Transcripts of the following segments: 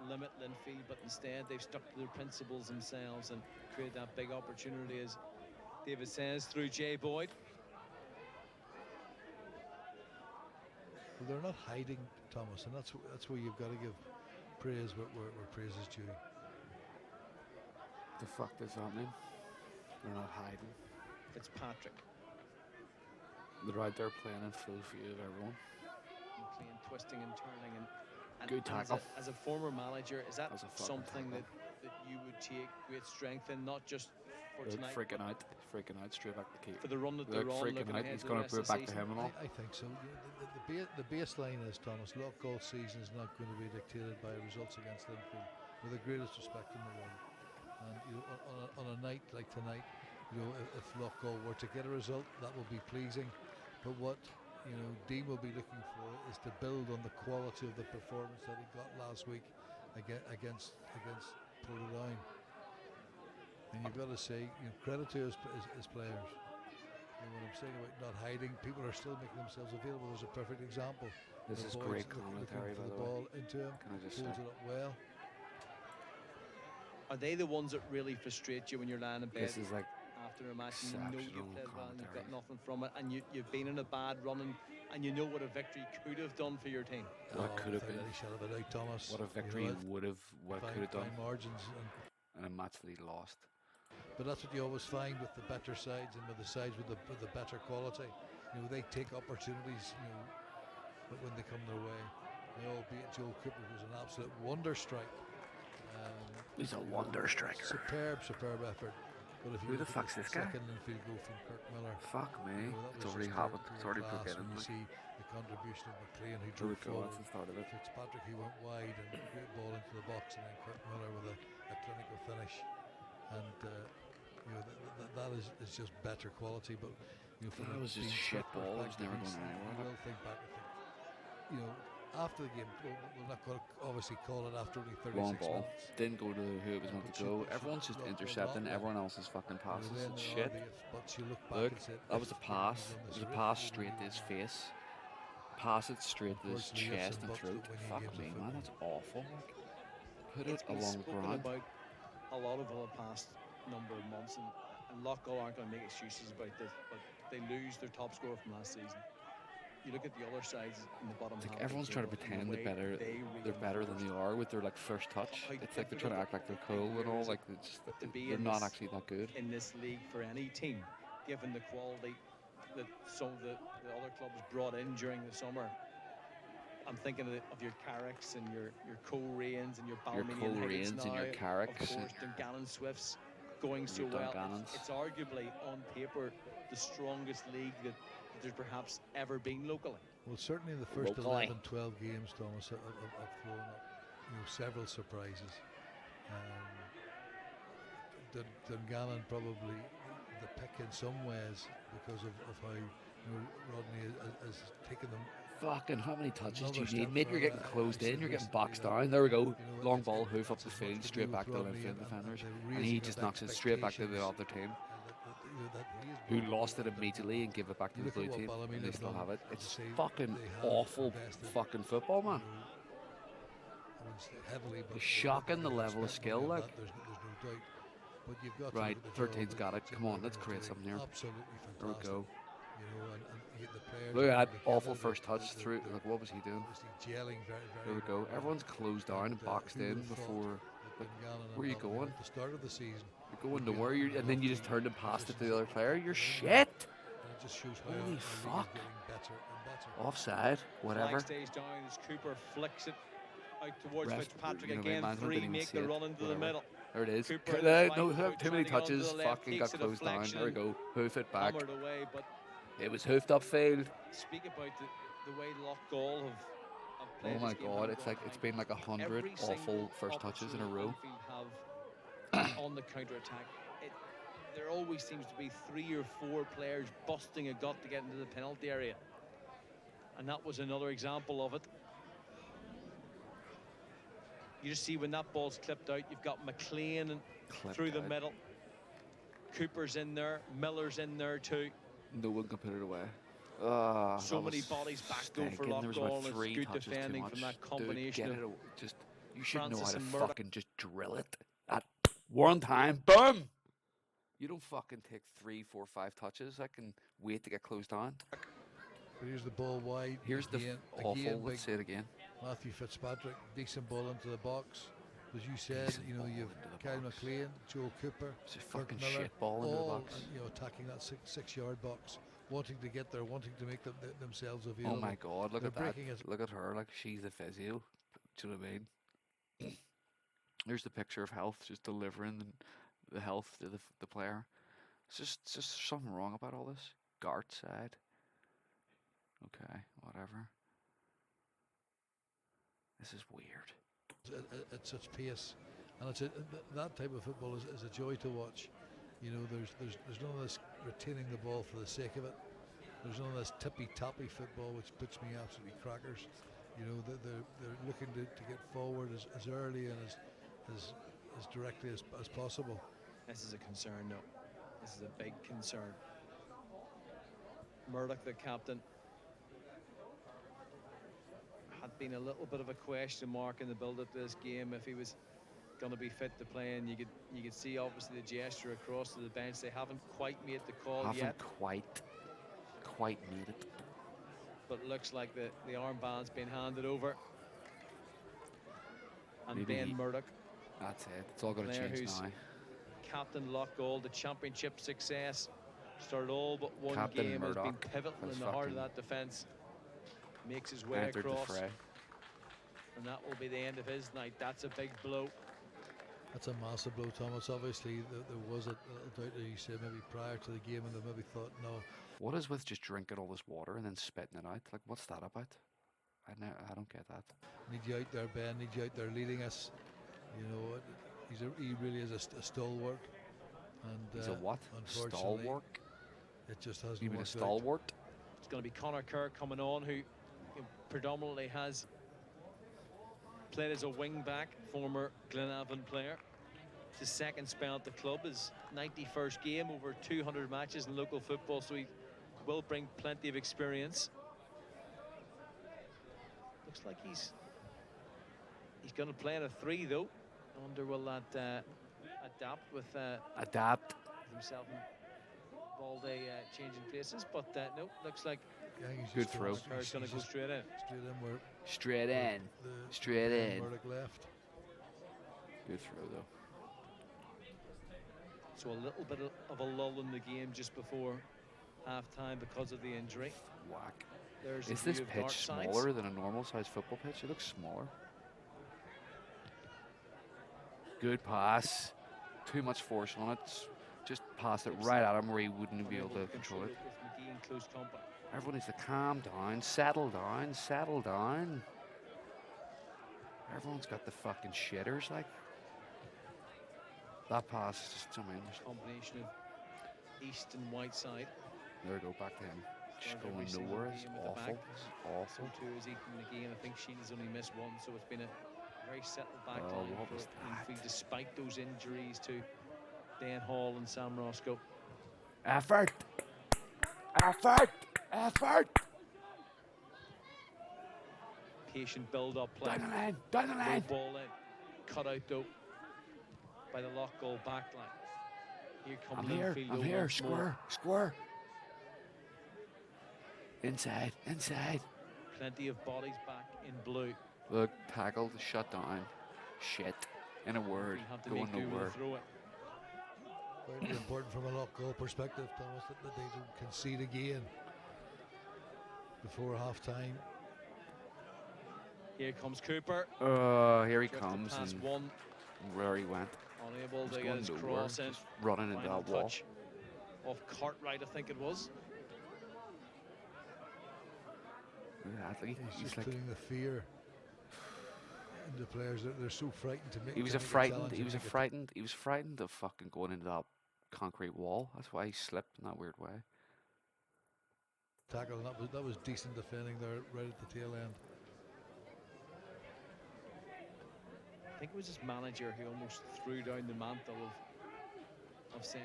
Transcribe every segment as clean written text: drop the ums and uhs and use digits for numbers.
limit Linfield, but instead they've stuck to their principles themselves and created that big opportunity, as David says, through Jay Boyd. Well, they're not hiding, Thomas, and that's where you've got to give praise where praise is due. The fuck does that mean? They're not hiding. Fitzpatrick. They're out there playing in full view of everyone. And playing, twisting and turning. And Good tackle. As a former manager, is that something tackle. that you would take great strength in, not just for They're tonight? freaking out, straight back to keep. For the run that They're they're on, freaking looking out. ahead He's to going the to rest put of it the back to season. him and all. I think so. The baseline is, Thomas, Loughgall season is not going to be dictated by results against Linfield, with the greatest respect in the world. And on a night like tonight, if Loughgall were to get a result, that will be pleasing. But what Dean will be looking for is to build on the quality of the performance that he got last week against Portadown. And you've got to say, credit to his players. What I'm saying about not hiding, people are still making themselves available. There's a perfect example. This is great commentary, by the way. Ball into him, Can I just holds say? it up well. Are they the ones that really frustrate you when you're lying in bed This is like after a match and you know you exceptional played well and you've got commentary. nothing from it, and you've been in a bad run, and you know what a victory could have done for your team? What could have without been. any shadow of a doubt, Thomas. What a victory would have, what it could have done, Fine margins, and a match that he lost. but that's what you always find with the better sides and with the sides with the better quality. They take opportunities. When they come their way. Albeit Joel Cooper was an absolute wonder strike. He's a wonder striker. Superb effort. But if you Who the look at fuck's this guy? second infield goal from Kirk Miller. Fuck me. That It's was already just happened. pure It's already class forgetting. when you see the contribution of McLean, who Here drew we go. forward. That's the start of it. Fitzpatrick, he went wide and great ball into the box, and then Kirk Miller with a clinical finish. And that is just better quality. But from That a was just team shit ball. It was perspective, never going anywhere. You will think back and think, after the game, we're not going to obviously call it after only 36 Long ball. minutes. Didn't go to who it was meant to go. Everyone's just intercepting everyone else's fucking passes. It's shit. But you look back Look, and say, that was a if pass. he'd done It this was a right, pass we straight would to have his won. face. Pass it straight to his Unfortunately, you have chest some and buts throat. that win you Fuck games me, of man. football. That's awful. Like, put It's it been along the spoken ground. about a lot over the past number of months, and Loughgall aren't going to make excuses about this, but they lose their top scorer from last season. You look at the other sides in the bottom half. Everyone's trying to pretend they're better than they are with their first touch. It's like they're trying to act like they're cool and all. Like they're not actually that good. In this league for any team, given the quality that some of the other clubs brought in during the summer. I'm thinking of your Carricks and your Coleraines and your Balminian Higgins and your now, Carricks. of course, Dungannon Swifts going so well. It's arguably on paper the strongest league that there's perhaps ever been locally. Well, certainly in the first 11, 12 games, Thomas, have thrown up several surprises. Dungannon probably the pick in some ways because of how Rodney has taken them. Fucking how many touches do you step need? Maybe you're getting closed in, you're getting boxed down. There we go. Long ball, hoof up the field, straight back to the Linfield defenders. And he just knocks it straight back to the other team, who lost it immediately and gave it back to the blue team. And they still have it. It's fucking awful fucking football, man. It's shocking the level of skill, like. There's no doubt. But you've got right, 13's got it. Come on, let's create something here. Absolutely There we fantastic. go. And the players Look at that together, awful first touch through. Like, what was he doing? gelling very, There we go. Everyone's closed down and boxed in before. Like, where are you going? At the start of the season, You're going nowhere. And then you just turned and passed it to the other player. You're shit. and it just shows how Holy our league is fuck. getting better and better. Offside. Whatever. Flag stays down as Cooper flicks it out towards Ref- Fitzpatrick the again. management Three didn't even make see the it. run into the Whatever. middle. There it is. Cooper No, right, too many 20 onto touches. the left, Fucking got takes a closed down. There we deflection, go. Hoof it back. hammered away, but It was hoofed up field. speak about the way Loughgall have played Oh my this game god, and it's like gone it's been like 100 every awful single first touches in a row. opportunity Linfield have on the counter-attack. There always seems to be 3 or 4 players busting a gut to get into the penalty area. And that was another example of it. You just see when that ball's clipped out, you've got McLean and through the middle. Cooper's in there, Miller's in there too. No one can put it away. So many bodies back though for There was about Loughgall, and 3 it's good touches too defending much. from that Dude, combination get it of just You should know how Francis to and Murdoch. fucking just drill it at one time. Boom! You don't fucking take 3, 4, 5 touches. I can wait to get closed down. But here's the ball wide. Here's again, the awful. again, Let's say it again. Matthew Fitzpatrick, decent ball into the box. As you said, Decent you know, ball you've into the Kyle box. McLean, Joe Cooper, It's a Kirk fucking Miller, shit ball into the all, box. you know, attacking that 6-yard box, wanting to get there, wanting to make themselves available. Oh my god, look They're at that. breaking it. Look at her, like she's the physio. Do you know what I mean? There's the picture of Health just delivering the health to the player. It's just something wrong about all this. Guard side. Okay, whatever. This is weird. At such pace, and that type of football is a joy to watch. You know, there's none of this retaining the ball for the sake of it. There's none of this tippy-tappy football, which puts me absolutely crackers. You know, they're looking to get forward as early and as directly as possible. This is a concern, no. This is a big concern. Murdoch, the captain, had been a little bit of a question mark in the build-up to this game if he was going to be fit to play, and you could see obviously the gesture across to the bench. They haven't quite made the call Haven't yet, quite made it. but it looks like the armband's been handed over. And Maybe Ben Murdoch, That's it. It's all going to player change who's now. captain Loughgall, the championship success, started all but one Captain game, has been Murdoch pivotal has in the heart of fucking that defence. Makes his way Entered across, the fray. and that will be the end of his night. That's a big blow. That's a massive blow, Thomas. Obviously, there was a doubt that you said maybe prior to the game, and they maybe thought, no. What is with just drinking all this water and then spitting it out? Like, what's that about? I don't get that. Need you out there, Ben. Need you out there leading us. You know, he really is a stalwart. And He's a what? unfortunately, Stalwart? it just hasn't You mean a worked out. stalwart? It's going to be Conor Kerr coming on, who predominantly has played as a wing back, former Glenavon player. It's his second spell at the club, his 91st game, over 200 matches in local football, so he will bring plenty of experience. Looks like he's going to play in a 3 though. I wonder will that adapt with Adapt. himself and Balde changing places, but no, looks like I think he's Good just throw. he's Kerr's going to go just straight in. straight in where Straight in. the Straight Ben in. Murdoch left. Good throw, though. So a little bit of a lull in the game just before half-time because of the injury. Whack. There's a Is this view of dark pitch sides. smaller than a normal sized football pitch? It looks smaller. Good pass. Too much force on it. Just pass it right at him where he wouldn't be able to control it. With McGee in close combat. Everyone needs to calm down, settle down, settle down. Everyone's got the fucking shitters, like. That pass is just, I mean, Combination of East and Whiteside. there we go, back to him. Just Started every going single nowhere. It's game with the awful. back. It's So awful. too is Ethan McGee, and I think Sheena's only missed one, so it's been a very settled back Oh, line what for was Aintree, that? despite those injuries to Dan Hall and Sam Roscoe. Effort! Effort! Effort! Patient build-up play. Down the line! Down the Low line! ball in. Cut out though by the Loughgall back line. Here comes I'm here! Linfield I'm though here! once more. Square! Square! Inside! Inside! Plenty of bodies back in blue. Look, tackled, shut down. Shit. In a word, We have to going make do with nowhere. the throw it. Very important from a Loughgall perspective, Thomas, that they don't concede again before half time. Here comes Cooper. Here he Drifted comes past and one, where he went. unable He's to get going his nowhere. cross in. Just running into Final that wall. touch off Cartwright, I think it was. Look at that, like, He's he's just like, putting the fear into players. They're so frightened to make. he was to a make frightened, challenge he and was a make it. frightened, he was frightened of fucking going into that concrete wall. That's why he slipped in that weird way. Tackle, and that was decent defending there right at the tail end. I think it was his manager who almost threw down the mantle of saying,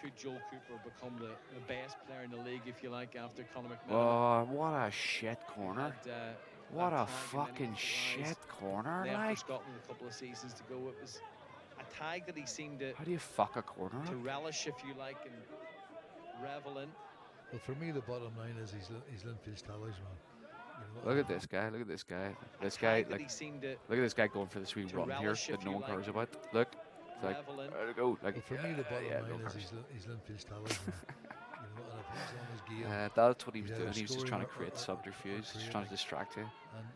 could Joel Cooper become the best player in the league, if you like, after Conor McMillan Oh, what a shit corner. had What that a tag and then he fucking was surprised. shit corner, Left for like. Scotland a couple of seasons to go. It was a tag that he seemed How do you fuck a corner to up? relish, if you like, and revel in. Well, for me, the bottom line is he's Linfield's talisman. You know, Look at this guy, look at this guy. This A guy, tag that like, he seemed to look at this guy going for this wee to run here relish, that if no you one like, cares about. Look, it's like, revel in. there we go. Like, Well, for me, the bottom yeah, line no is cares. he's Linfield's talisman. You know, and if he's on his game, That's what he was he's doing. either He was just scoring trying to or- create or subterfuge, just creating. trying to distract you.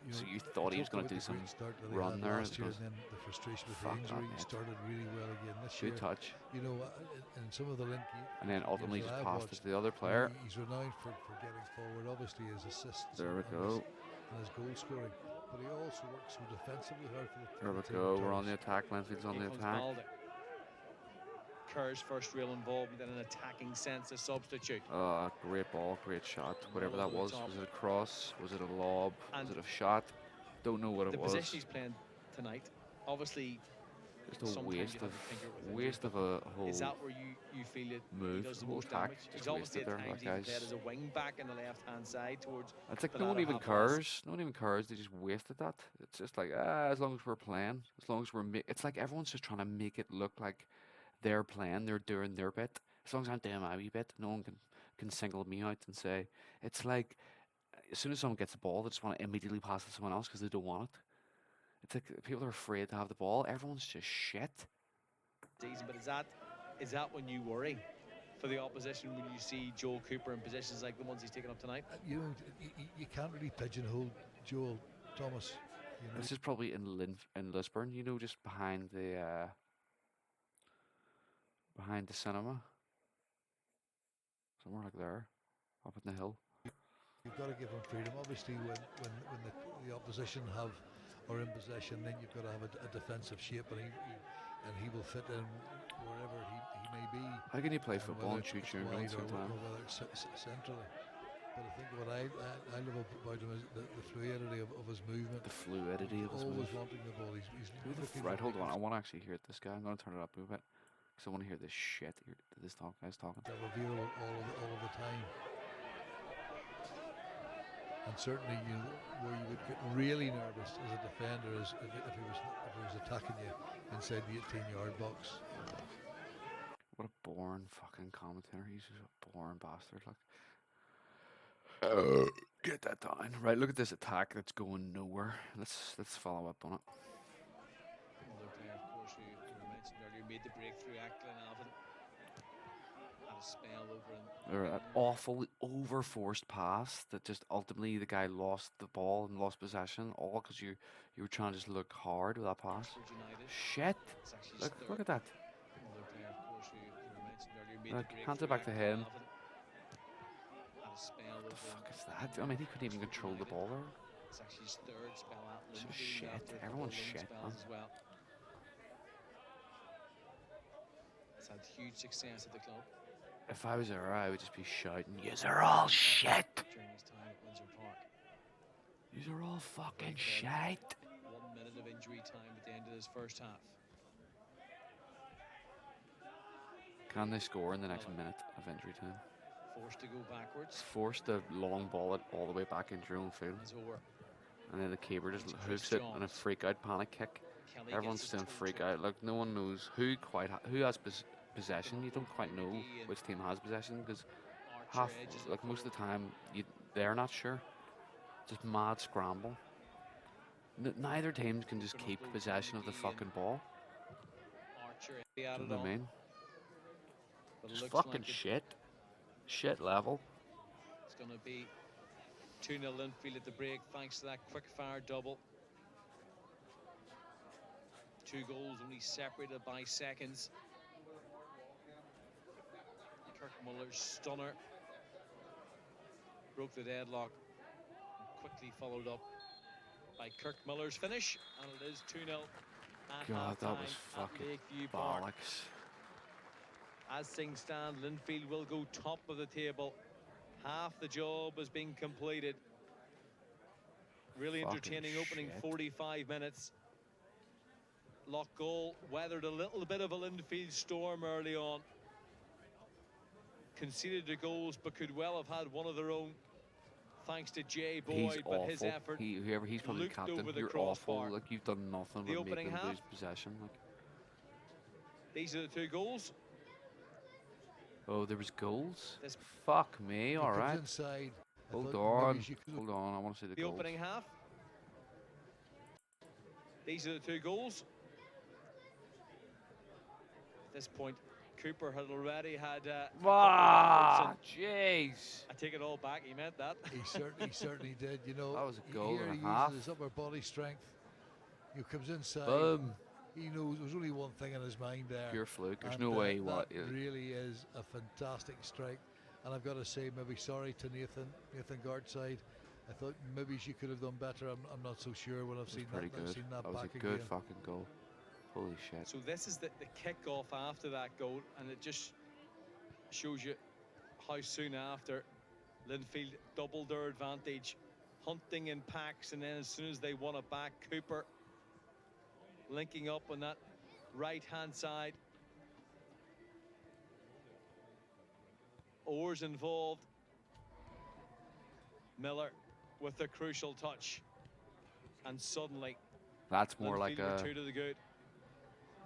And So you we thought he was talked going to about do some the great start that he run had there. last year, Goes, and then the frustration with fuck the that, injury. He mate. started really well again this good year. touch. You know, in some of the Linky, And then ultimately games just that I've passed it watched, to the other you know, player. he's renowned for getting forward. Obviously, his assists There we and go. his goal scoring, but he also works so defensively hard for the There we team go. We're on Turtles. the attack. Linfield's on Here the comes attack. Baldock. Kerr's first real involvement in an attacking sense as substitute. Great ball, great shot. And Whatever well that over the was. top. Was it a cross? Was it a lob? And Was it a shot? Don't know what the it was. position he's playing tonight, obviously, Just a sometimes waste you of have to tinker with it, waste of a whole. is that where you feel it move, he does the whole most attack, damage? just He's obviously wasted at there, times that even played guy's- as a wing back in the left hand side towards It's like the no one latter even half of last. cares. No one even cares. They just wasted that. It's just like as long as we're playing, as long as we're. It's like everyone's just trying to make it look like they're playing, they're doing their bit. As long as I'm doing my wee bit, no one can single me out and say. It's like as soon as someone gets the ball, they just want to immediately pass it to someone else because they don't want it. It's like people are afraid to have the ball. Everyone's just shit. Season, but is that when you worry for the opposition when you see Joel Cooper in positions like the ones he's taken up tonight? You know, you can't really pigeonhole Joel Thomas. You know, This is probably in Lisburn, you know, just behind the cinema, somewhere like there, up in the hill. you've got to give him freedom. Obviously, when the opposition are in possession, then you've got to have a defensive shape, and he will fit in wherever he may be. How can you play football whether and shoot it's your own wide or sometime? whether it's centrally. But I think what I love about him is the fluidity of his movement. The fluidity of his Always move. wanting the ball. He's looking Right, for hold on. I want to actually hear this guy. I'm going to turn it up a bit because I want to hear this shit that this guy's talking. that available all of the time. And certainly, where you would get really nervous as a defender is if he was attacking you inside the 18-yard box. What a boring fucking commentator. He's just a boring bastard. Like, get that down. Right, look at this attack that's going nowhere. Let's follow up on it. Another player, of course, who we mentioned earlier, made the breakthrough at Glenavon. Had a spell over in Or that awful overforced pass that just ultimately the guy lost the ball and lost possession, all because you were trying to just look hard with that pass. Oxford United. Shit! It's actually his Look at that. Another player, of course, who we mentioned earlier, made Look, the breakthrough hands it back at to him. Glenavon. Had a spell What the over fuck is that? I mean, he couldn't even control the ball there. It's actually his third spell at It's Linfield shit. after a couple Everyone's of loan shit, spells man. as well. It's had huge success at the club If I was there, I would just be shouting, "Yous are all shit! during his time at Windsor Park. Yous are all fucking shit!" 1 minute of injury time at the end of his first half. Can they score in the next minute of injury time? Forced to go backwards. Forced the long ball it all the way back into your own field, As over. and then the keeper just It's hoofs Chris it in a Johns. freak out panic kick. Kelly Everyone's gets his doing toe freak tripped. out. Like no one knows who has possession. You don't quite know which team has possession because Archer edges it like most of forward. the time they're not sure. Just mad scramble. Neither team can just keep possession of the fucking ball. Archer Do you added know what I on. mean? But it Just looks fucking like shit. Shit level. it's going to be 2-0 Linfield at the break thanks to that quick fire double. 2 goals only separated by seconds. Kirk Muller's stunner broke the deadlock and quickly followed up by Kirk Muller's finish, and it is 2-0 at God, that was halftime at fucking Lakeview Park. bollocks. As things stand, Linfield will go top of the table. Half the job has been completed. Really Fucking entertaining opening shit. 45 minutes. Loughgall weathered a little bit of a Linfield storm early on. Conceded the goals, but could well have had one of their own. thanks to Jay He's Boyd, but his awful. effort. Whoever he's probably looped captain. over the You're crossbar. awful. Like you've done nothing The but make opening them half. lose possession. Like, These are the 2 goals. oh, there was goals. This- Fuck me. He All comes right. inside. I Hold thought maybe on. she could- Hold on. I want to see the The goals. opening half. These are the 2 goals. At this point, Cooper had already had. A couple of Ah, efforts, jeez. and I take it all back. He meant that. He certainly did. You know, That was a he- goal here and a he half. uses his upper body strength. He comes inside. Boom. He knows there's only one thing in his mind there. Pure fluke. There's and, no way what. That really is a fantastic strike. And I've got to say, maybe sorry to Nathan Gartside. I thought maybe she could have done better. I'm not so sure when I've It was seen pretty that. I've good. seen that, That was back a good again. fucking goal. Holy shit. So this is the kick-off after that goal, and it just shows you how soon after Linfield doubled their advantage, hunting in packs, and then as soon as they won it back, Cooper linking up on that right-hand side. Oars involved. Miller with the crucial touch, and suddenly That's more like Linfield were a. 2 to the good.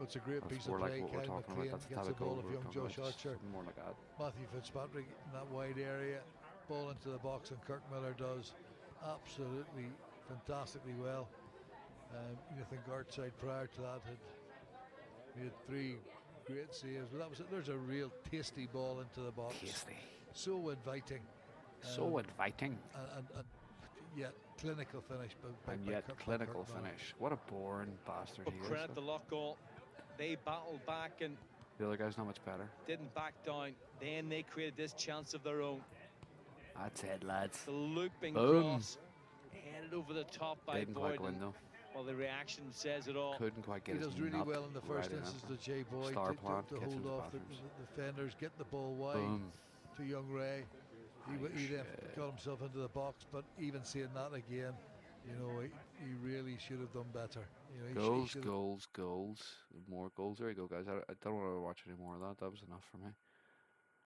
It's a great That's piece more of like play. what we're Kyle talking about. McLean That's the gets type the of goal ball of we're young talking Josh about. Archer. Something more like that. Matthew Fitzpatrick in that wide area, ball into the box, and Kirk Miller does absolutely fantastically well. Nathan Gartside prior to that had made 3 great saves, but that was it. There's a real tasty ball into the box. Tasty. So inviting. So inviting. And yet clinical finish. And by yet Kirk clinical Miller. finish. What a boring bastard But he is. credit the Loughgall, they battled back and The other guy's not much better. didn't back down. Then they created this chance of their own. That's it, lads. The looping Boom. cross headed over the top by Didn't quite Boyd. go in though. Well, the reaction says it all. Couldn't quite get He his does really nut well in the first right in instance it. to Jay Boyd Star to plant gets hold into off the bathrooms. defenders, get the ball wide Boom. to Young Ray. He then shit. got himself into the box, but even seeing that again, you know, he really should have done better. You know, he Goals, should have- goals, goals. More goals. There you go, guys. I don't want to watch any more of that. That was enough for me.